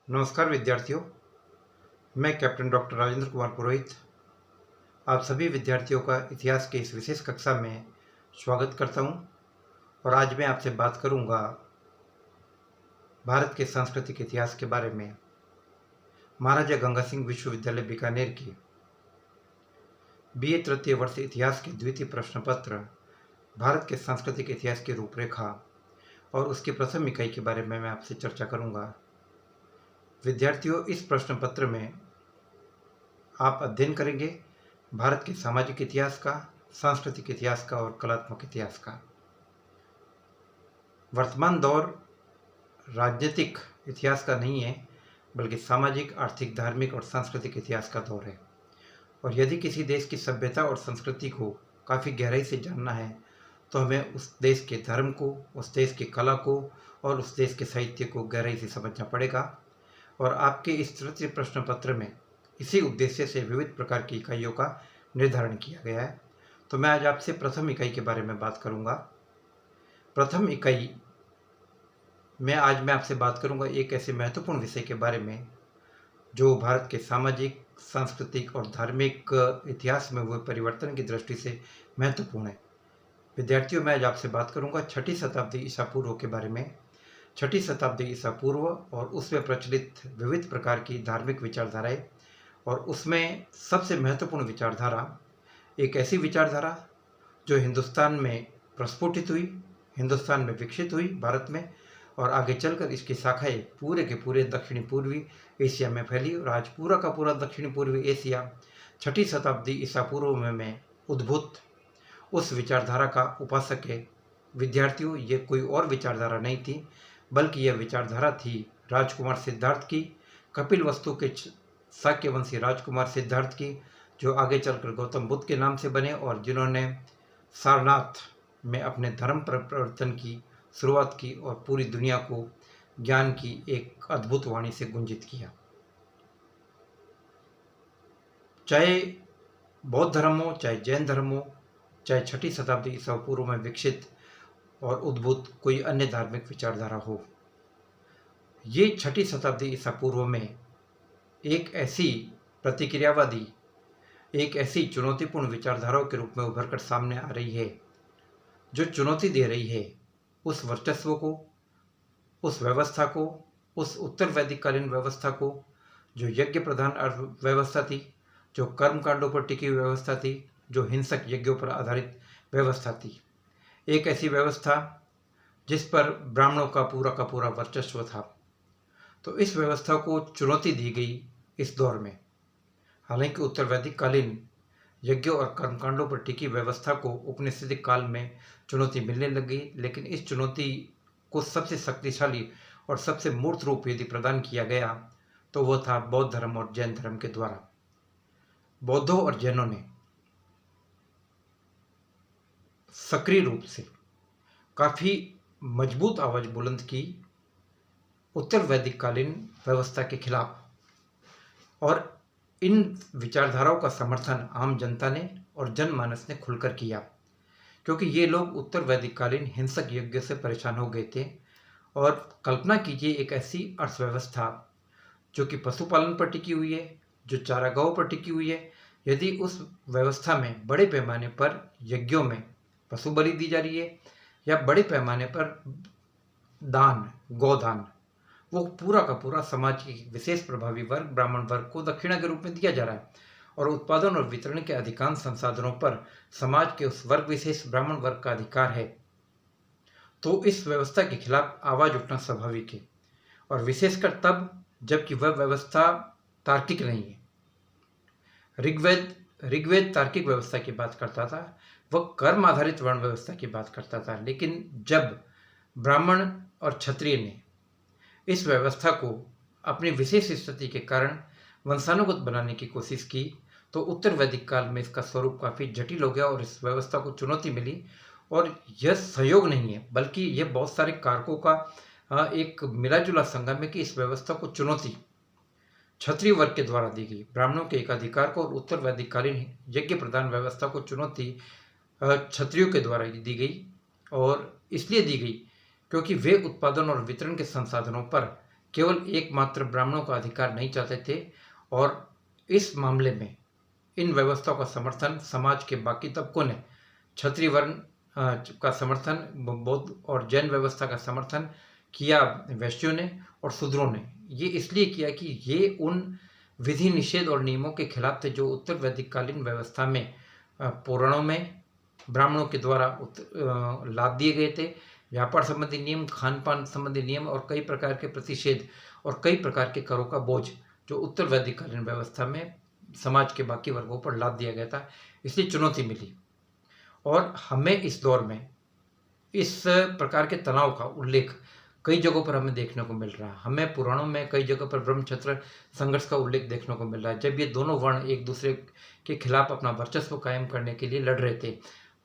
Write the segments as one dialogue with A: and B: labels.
A: नमस्कार विद्यार्थियों, मैं कैप्टन डॉक्टर राजेंद्र कुमार पुरोहित आप सभी विद्यार्थियों का इतिहास के इस विशेष कक्षा में स्वागत करता हूं। और आज मैं आपसे बात करूंगा भारत के सांस्कृतिक इतिहास के बारे में। महाराजा गंगा सिंह विश्वविद्यालय बीकानेर की BA तृतीय वर्ष इतिहास के द्वितीय प्रश्न पत्र भारत के सांस्कृतिक इतिहास की रूपरेखा और उसकी प्रथम इकाई के बारे में मैं आपसे चर्चा करूंगा। विद्यार्थियों, इस प्रश्न पत्र में आप अध्ययन करेंगे भारत के सामाजिक इतिहास का, सांस्कृतिक इतिहास का और कलात्मक इतिहास का। वर्तमान दौर राजनीतिक इतिहास का नहीं है, बल्कि सामाजिक, आर्थिक, धार्मिक और सांस्कृतिक इतिहास का दौर है। और यदि किसी देश की सभ्यता और संस्कृति को काफ़ी गहराई से जानना है तो हमें उस देश के धर्म को, उस देश की कला को और उस देश के साहित्य को गहराई से समझना पड़ेगा। और आपके इस तृतीय प्रश्न पत्र में इसी उद्देश्य से विविध प्रकार की इकाइयों का निर्धारण किया गया है। तो मैं आज आपसे प्रथम इकाई के बारे में बात करूंगा। प्रथम इकाई में आज मैं आपसे बात करूंगा एक ऐसे महत्वपूर्ण विषय के बारे में जो भारत के सामाजिक, सांस्कृतिक और धार्मिक इतिहास में हुए परिवर्तन की दृष्टि से महत्वपूर्ण है। विद्यार्थियों, मैं आज आपसे बात करूंगा 6ठी शताब्दी ईसा पूर्व के बारे में। 6ठी शताब्दी ईसा पूर्व और उसमें प्रचलित विविध प्रकार की धार्मिक विचारधाराएं, और उसमें सबसे महत्वपूर्ण विचारधारा एक ऐसी विचारधारा जो हिंदुस्तान में प्रस्फुटित हुई, हिंदुस्तान में विकसित हुई भारत में, और आगे चलकर इसकी शाखाएं पूरे के पूरे दक्षिणी पूर्वी एशिया में फैली। और आज पूरा का पूरा दक्षिणी पूर्वी एशिया 6ठी शताब्दी ईसा पूर्व में उद्भूत उस विचारधारा का उपासक है। विद्यार्थियों, ये कोई और विचारधारा नहीं थी, बल्कि यह विचारधारा थी राजकुमार सिद्धार्थ की, कपिलवस्तु के शाक्यवंशी राजकुमार सिद्धार्थ की, जो आगे चलकर गौतम बुद्ध के नाम से बने और जिन्होंने सारनाथ में अपने धर्म परिवर्तन की शुरुआत की और पूरी दुनिया को ज्ञान की एक अद्भुत वाणी से गुंजित किया। चाहे बौद्ध धर्म हो, चाहे जैन धर्म हो, चाहे 6ठी शताब्दी ईसा पूर्व में विकसित और उद्भूत कोई अन्य धार्मिक विचारधारा हो, ये 6ठी शताब्दी ईसा पूर्व में एक ऐसी प्रतिक्रियावादी, एक ऐसी चुनौतीपूर्ण विचारधाराओं के रूप में उभर कर सामने आ रही है, जो चुनौती दे रही है उस वर्चस्व को, उस व्यवस्था को, उस उत्तर वैदिककालीन व्यवस्था को जो यज्ञ प्रधान व्यवस्था थी, जो कर्मकांडों पर टिकी हुई व्यवस्था थी, जो हिंसक यज्ञों पर आधारित व्यवस्था थी। एक ऐसी व्यवस्था जिस पर ब्राह्मणों का पूरा वर्चस्व था। तो इस व्यवस्था को चुनौती दी गई इस दौर में। हालांकि उत्तर वैदिककालीन यज्ञों और कर्मकांडों पर टिकी व्यवस्था को उपनिषदिक काल में चुनौती मिलने लगी, लेकिन इस चुनौती को सबसे शक्तिशाली और सबसे मूर्त रूप यदि प्रदान किया गया तो वह था बौद्ध धर्म और जैन धर्म के द्वारा। बौद्धों और जैनों ने सक्रिय रूप से काफ़ी मजबूत आवाज़ बुलंद की उत्तर वैदिककालीन व्यवस्था के खिलाफ, और इन विचारधाराओं का समर्थन आम जनता ने और जनमानस ने खुलकर किया, क्योंकि ये लोग उत्तर वैदिककालीन हिंसक यज्ञ से परेशान हो गए थे। और कल्पना कीजिए एक ऐसी अर्थव्यवस्था जो कि पशुपालन पर टिकी हुई है, जो चारागाहों पर टिकी हुई है, यदि उस व्यवस्था में बड़े पैमाने पर यज्ञों में पशु बलि दी जा रही है या बड़े पैमाने पर दान, गोदान, वो पूरा का पूरा समाज के विशेष प्रभावी वर्ग, ब्राह्मण वर्ग को दक्षिणा के रूप में दिया जा रहा है, और उत्पादन और वितरण के अधिकांश संसाधनों पर समाज के उस वर्ग विशेष ब्राह्मण वर्ग का अधिकार है, तो इस व्यवस्था के खिलाफ आवाज उठना स्वाभाविक है। और विशेषकर तब जबकि वह व्यवस्था तार्किक नहीं है। ऋग्वेद तार्किक व्यवस्था की बात करता था, वह कर्म आधारित वर्ण व्यवस्था की बात करता था। लेकिन जब ब्राह्मण और क्षत्रिय ने इस व्यवस्था को अपनी विशेष स्थिति के कारण वंशानुगत बनाने की कोशिश की, तो उत्तर वैदिक काल में इसका स्वरूप काफ़ी जटिल हो गया और इस व्यवस्था को चुनौती मिली। और यह सहयोग नहीं है, बल्कि यह बहुत सारे कारकों का एक मिलाजुला संगम है कि इस व्यवस्था को चुनौती क्षत्रिय वर्ग के द्वारा दी गई, ब्राह्मणों के एकाधिकार को और उत्तर वैदिककालीन यज्ञ प्रधान व्यवस्था को चुनौती क्षत्रियों के द्वारा दी गई। और इसलिए दी गई क्योंकि वे उत्पादन और वितरण के संसाधनों पर केवल एकमात्र ब्राह्मणों का अधिकार नहीं चाहते थे, और इस मामले में इन व्यवस्थाओं का समर्थन समाज के बाकी तबकों ने, क्षत्रिय वर्ण का समर्थन, बौद्ध और जैन व्यवस्था का समर्थन किया वैश्यों ने और शूद्रों ने। ये इसलिए किया कि ये उन विधि निषेध और नियमों के खिलाफ थे जो उत्तर वैदिक कालीन व्यवस्था में पुराणों में ब्राह्मणों के द्वारा लाद दिए गए थे। व्यापार संबंधी नियम, खान पान संबंधी नियम और कई प्रकार के प्रतिषेध और कई प्रकार के करों का बोझ जो उत्तर वैदिक कालीन व्यवस्था में समाज के बाकी वर्गों पर लाद दिया गया था, इसलिए चुनौती मिली। और हमें इस दौर में इस प्रकार के तनाव का उल्लेख कई जगहों पर हमें देखने को मिल रहा है। हमें पुराणों में कई जगह पर ब्रह्म क्षत्र संघर्ष का उल्लेख देखने को मिल रहा है, जब ये दोनों वर्ण एक दूसरे के खिलाफ अपना वर्चस्व कायम करने के लिए लड़ रहे थे।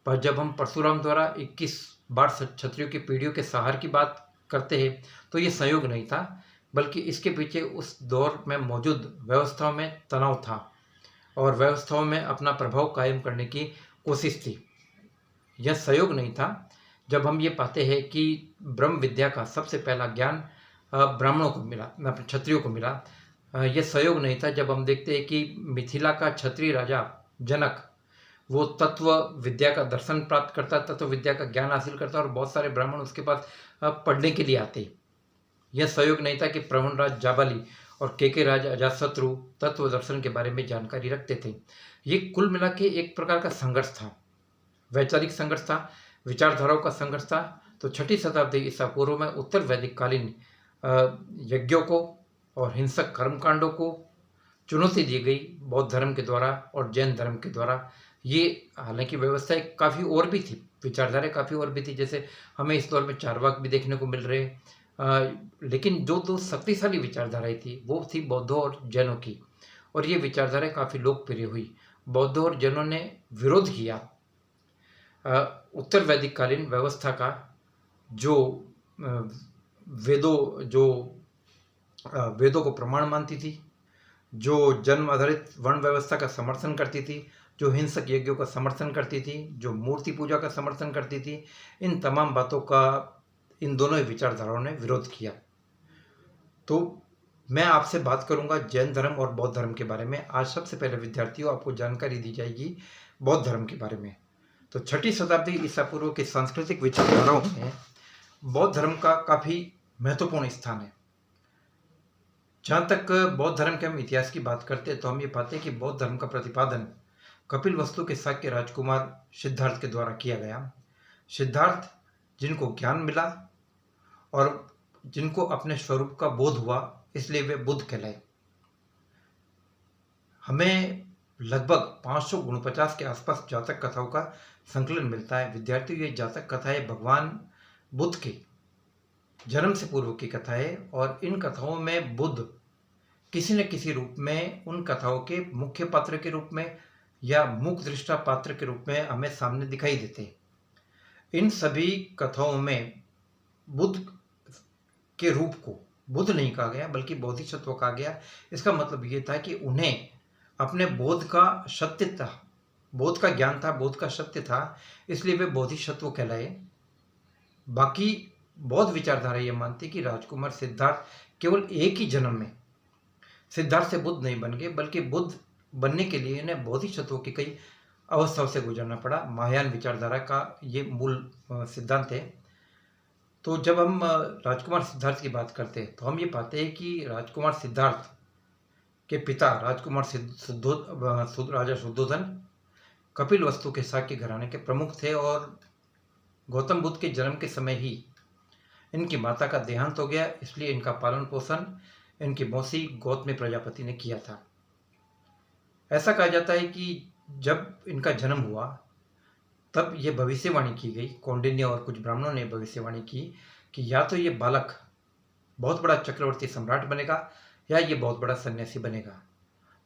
A: पर जब हम परशुराम द्वारा 21 बार क्षत्रियों की पीढ़ियों के सहार की बात करते हैं तो ये संयोग नहीं था, बल्कि इसके पीछे उस दौर में मौजूद व्यवस्थाओं में तनाव था और व्यवस्थाओं में अपना प्रभाव कायम करने की कोशिश थी। यह संयोग नहीं था जब हम ये पाते हैं कि ब्रह्म विद्या का सबसे पहला ज्ञान ब्राह्मणों को मिला, क्षत्रियों को मिला। यह संयोग नहीं था जब हम देखते हैं कि मिथिला का क्षत्रिय राजा जनक वो तत्व विद्या का दर्शन प्राप्त करता, तत्व विद्या का ज्ञान हासिल करता और बहुत सारे ब्राह्मण उसके पास पढ़ने के लिए आते। यह संयोग नहीं था कि प्रवण राज जाबाली और के राज अजातशत्रु तत्व दर्शन के बारे में जानकारी रखते थे। ये कुल मिला के एक प्रकार का संघर्ष था, वैचारिक संघर्ष था, विचारधाराओं का संघर्ष था। तो 6ठी शताब्दी ईसा पूर्व में उत्तर वैदिक कालीन यज्ञों को और हिंसक कर्मकांडों को चुनौती दी गई बौद्ध धर्म के द्वारा और जैन धर्म के द्वारा। ये हालांकि व्यवस्थाएं काफ़ी और भी थी, विचारधाराएं काफ़ी और भी थी, जैसे हमें इस दौर में चारवाक भी देखने को मिल रहे हैं। लेकिन जो दो शक्तिशाली विचारधाराएं थी वो थी बौद्धों और जैनों की, और ये विचारधाराएं काफ़ी लोकप्रिय हुई। बौद्धों और जैनों ने विरोध किया उत्तर वैदिक कालीन व्यवस्था का, जो वेदों को प्रमाण मानती थी, जो जन्म आधारित वर्ण व्यवस्था का समर्थन करती थी, जो हिंसक यज्ञों का समर्थन करती थी, जो मूर्ति पूजा का समर्थन करती थी। इन तमाम बातों का इन दोनों ही विचारधाराओं ने विरोध किया। तो मैं आपसे बात करूंगा जैन धर्म और बौद्ध धर्म के बारे में। आज सबसे पहले विद्यार्थियों आपको जानकारी दी जाएगी बौद्ध धर्म के बारे में। तो 6ठी शताब्दी ईसा पूर्व की सांस्कृतिक विचारधाराओं में बौद्ध धर्म का काफ़ी महत्वपूर्ण स्थान है। जहाँ तक बौद्ध धर्म के हम इतिहास की बात करते हैं तो हम ये पाते हैं कि बौद्ध धर्म का प्रतिपादन कपिलवस्तु के शाक्य राजकुमार सिद्धार्थ के द्वारा किया गया। सिद्धार्थ जिनको ज्ञान मिला और जिनको अपने स्वरूप का बोध हुआ, इसलिए वे बुद्ध कहलाए। हमें लगभग 549 के आसपास जातक कथाओं का संकलन मिलता है। विद्यार्थियों, ये जातक कथाएं भगवान बुद्ध के जन्म से पूर्व की कथाएं, और इन कथाओं में बुद्ध किसी न किसी रूप में उन कथाओं के मुख्य पात्र के रूप में या मुख दृष्टा पात्र के रूप में हमें सामने दिखाई देते। इन सभी कथाओं में बुद्ध के रूप को बुद्ध नहीं कहा गया बल्कि बोधिसत्व कहा गया। इसका मतलब ये था कि उन्हें अपने बोध का सत्य था, बोध का ज्ञान था, बोध का सत्य था, इसलिए वे बोधिसत्व कहलाए। बाकी बौद्ध विचारधारा ये मानती कि राजकुमार सिद्धार्थ केवल एक ही जन्म में सिद्धार्थ से बुद्ध नहीं बन गए, बल्कि बुद्ध बनने के लिए इन्हें बोधिसत्वों की कई अवस्थाओं से गुजरना पड़ा। महायान विचारधारा का ये मूल सिद्धांत है। तो जब हम राजकुमार सिद्धार्थ की बात करते हैं तो हम ये पाते हैं कि राजकुमार सिद्धार्थ के पिता राजकुमार राजा शुद्धोधन कपिलवस्तु के शाक्य घराने के प्रमुख थे, और गौतम बुद्ध के जन्म के समय ही इनकी माता का देहांत हो गया, इसलिए इनका पालन पोषण इनकी मौसी गौतमी प्रजापति ने किया था। ऐसा कहा जाता है कि जब इनका जन्म हुआ तब ये भविष्यवाणी की गई, कौंडिन्य और कुछ ब्राह्मणों ने भविष्यवाणी की कि या तो ये बालक बहुत बड़ा चक्रवर्ती सम्राट बनेगा या ये बहुत बड़ा सन्यासी बनेगा।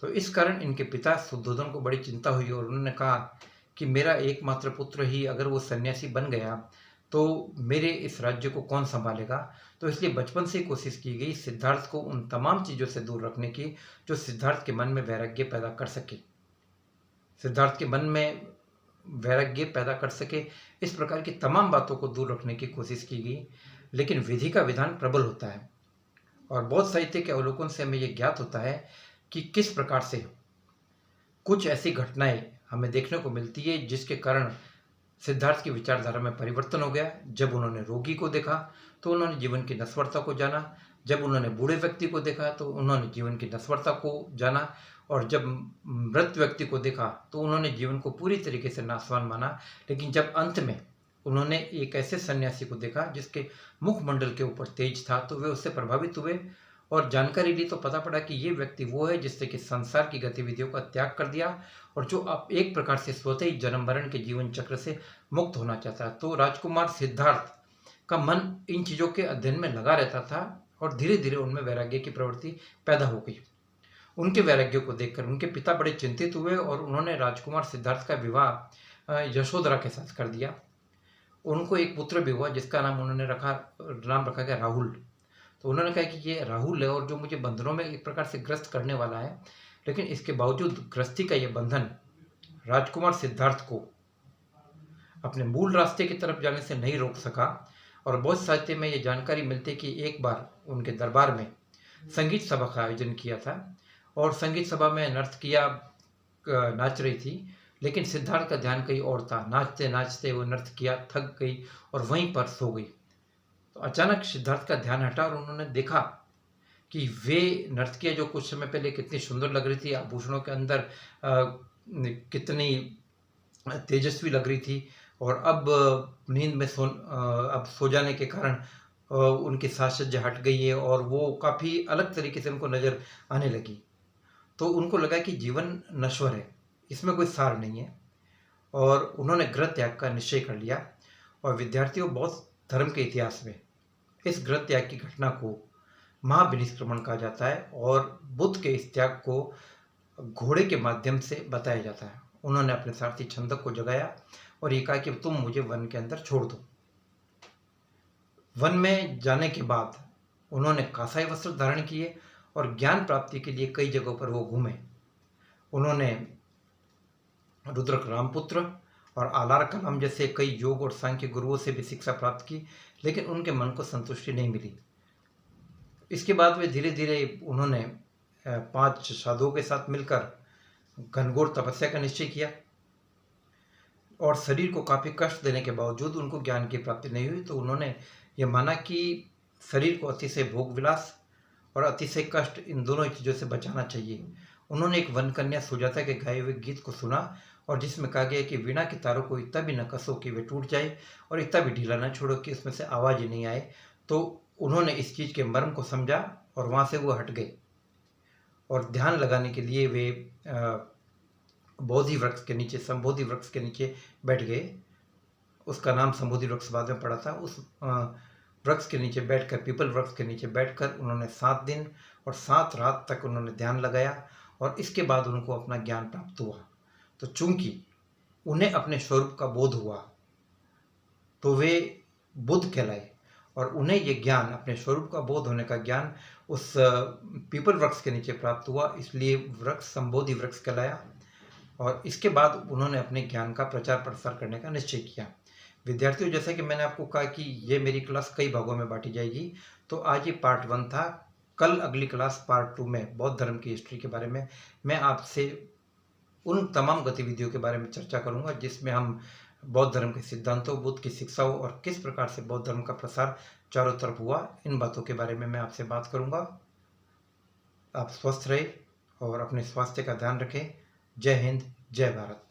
A: तो इस कारण इनके पिता शुद्धोधन को बड़ी चिंता हुई और उन्होंने कहा कि मेरा एकमात्र पुत्र ही अगर वो सन्यासी बन गया तो मेरे इस राज्य को कौन संभालेगा। तो इसलिए बचपन से कोशिश की गई सिद्धार्थ को उन तमाम चीज़ों से दूर रखने की जो सिद्धार्थ के मन में वैराग्य पैदा कर सके, सिद्धार्थ के मन में वैराग्य पैदा कर सके। इस प्रकार की तमाम बातों को दूर रखने की कोशिश की गई, लेकिन विधि का विधान प्रबल होता है और बौद्ध साहित्य के अवलोकन से हमें ये ज्ञात होता है कि किस प्रकार से कुछ ऐसी घटनाएं हमें देखने को मिलती है जिसके कारण सिद्धार्थ की विचारधारा में परिवर्तन हो गया। जब उन्होंने रोगी को देखा तो उन्होंने जीवन की नश्वरता को जाना, जब उन्होंने बूढ़े व्यक्ति को देखा तो उन्होंने जीवन की नश्वरता को जाना, और जब मृत व्यक्ति को देखा तो उन्होंने जीवन को पूरी तरीके से नाशवान माना। लेकिन जब अंत में उन्होंने एक ऐसे सन्यासी को देखा जिसके मुखमंडल के ऊपर तेज था तो वे उससे प्रभावित हुए और जानकारी ली तो पता पड़ा कि ये व्यक्ति वो है जिससे कि संसार की गतिविधियों का त्याग कर दिया और जो अब एक प्रकार से स्वतः ही जन्म मरण के जीवन चक्र से मुक्त होना चाहता है। तो राजकुमार सिद्धार्थ का मन इन चीज़ों के अध्ययन में लगा रहता था और धीरे धीरे उनमें वैराग्य की प्रवृत्ति पैदा हो गई। उनके वैराग्य को देखकर उनके पिता बड़े चिंतित हुए और उन्होंने राजकुमार सिद्धार्थ का विवाह यशोधरा के साथ कर दिया। उनको एक पुत्र भी हुआ जिसका नाम रखा गया राहुल। तो उन्होंने कहा कि ये राहुल है और जो मुझे बंधनों में एक प्रकार से ग्रस्त करने वाला है, लेकिन इसके बावजूद ग्रस्ती का ये बंधन राजकुमार सिद्धार्थ को अपने मूल रास्ते की तरफ जाने से नहीं रोक सका। और बौद्ध साहित्य में ये जानकारी मिलती है कि एक बार उनके दरबार में संगीत सभा का आयोजन किया था और संगीत सभा में नर्तकियाँ नाच रही थी, लेकिन सिद्धार्थ का ध्यान कहीं और था। नाचते नाचते वो नर्तकियाँ थक गई और वहीं पर सो गई। तो अचानक सिद्धार्थ का ध्यान हटा और उन्होंने देखा कि वे नर्तकियाँ जो कुछ समय पहले कितनी सुंदर लग रही थी, आभूषणों के अंदर कितनी तेजस्वी लग रही थी, और अब नींद में अब सो जाने के कारण उनकी साज सज्जा हट गई है और वो काफ़ी अलग तरीके से उनको नज़र आने लगी। तो उनको लगा कि जीवन नश्वर है, इसमें कोई सार नहीं है, और उन्होंने गृह त्याग का निश्चय कर लिया। और विद्यार्थियों, बौद्ध धर्म के इतिहास में इस गृह त्याग की घटना को महाविनिष्क्रमण कहा जाता है और बुद्ध के इस त्याग को घोड़े के माध्यम से बताया जाता है। उन्होंने अपने सारथी छंदक को जगाया और ये कहा कि तुम मुझे वन के अंदर छोड़ दो। वन में जाने के बाद उन्होंने कासाई वस्त्र धारण किए और ज्ञान प्राप्ति के लिए कई जगहों पर वो घूमे। उन्होंने रुद्रक रामपुत्र और आलार कलाम जैसे कई योग और सांख्य गुरुओं से भी शिक्षा प्राप्त की, लेकिन उनके मन को संतुष्टि नहीं मिली। इसके बाद वे धीरे धीरे उन्होंने 5 साधुओं के साथ मिलकर घनघोर तपस्या का निश्चय किया और शरीर को काफ़ी कष्ट देने के बावजूद उनको ज्ञान की प्राप्ति नहीं हुई। तो उन्होंने ये माना कि शरीर को अतिशय भोग विलास और अतिशय कष्ट, इन दोनों चीज़ों से बचाना चाहिए। उन्होंने एक वन कन्या सुजाता के गाए हुए गीत को सुना और जिसमें कहा गया कि वीणा की तारों को इतना भी न कसो कि वे टूट जाए और इतना भी ढीला न छोड़ो कि उसमें से आवाज़ ही नहीं आए। तो उन्होंने इस चीज़ के मर्म को समझा और वहाँ से वो हट गए और ध्यान लगाने के लिए वे बोधि वृक्ष के नीचे, संबोधि वृक्ष के नीचे बैठ गए। उसका नाम संबोधि वृक्ष बाद में पड़ा था। उस वृक्ष के नीचे बैठकर, पीपल वृक्ष के नीचे बैठकर उन्होंने 7 दिन और 7 रात तक उन्होंने ध्यान लगाया और इसके बाद उनको अपना ज्ञान प्राप्त हुआ। तो चूंकि उन्हें अपने स्वरूप का बोध हुआ तो वे बुद्ध कहलाए और उन्हें ये ज्ञान, अपने स्वरूप का बोध होने का ज्ञान उस पीपल वृक्ष के नीचे प्राप्त हुआ, इसलिए वृक्ष संबोधि वृक्ष कहलाया। और इसके बाद उन्होंने अपने ज्ञान का प्रचार प्रसार करने का निश्चय किया। विद्यार्थियों, जैसा कि मैंने आपको कहा कि ये मेरी क्लास कई भागों में बांटी जाएगी, तो आज ये पार्ट 1 था। कल अगली क्लास पार्ट 2 में बौद्ध धर्म की हिस्ट्री के बारे में मैं आपसे उन तमाम गतिविधियों के बारे में चर्चा करूंगा जिसमें हम बौद्ध धर्म के सिद्धांतों, बुद्ध की शिक्षाओं और किस प्रकार से बौद्ध धर्म का प्रसार चारों तरफ हुआ, इन बातों के बारे में मैं आपसे बात करूंगा। आप स्वस्थ रहे और अपने स्वास्थ्य का ध्यान रखें। जय हिंद, जय भारत।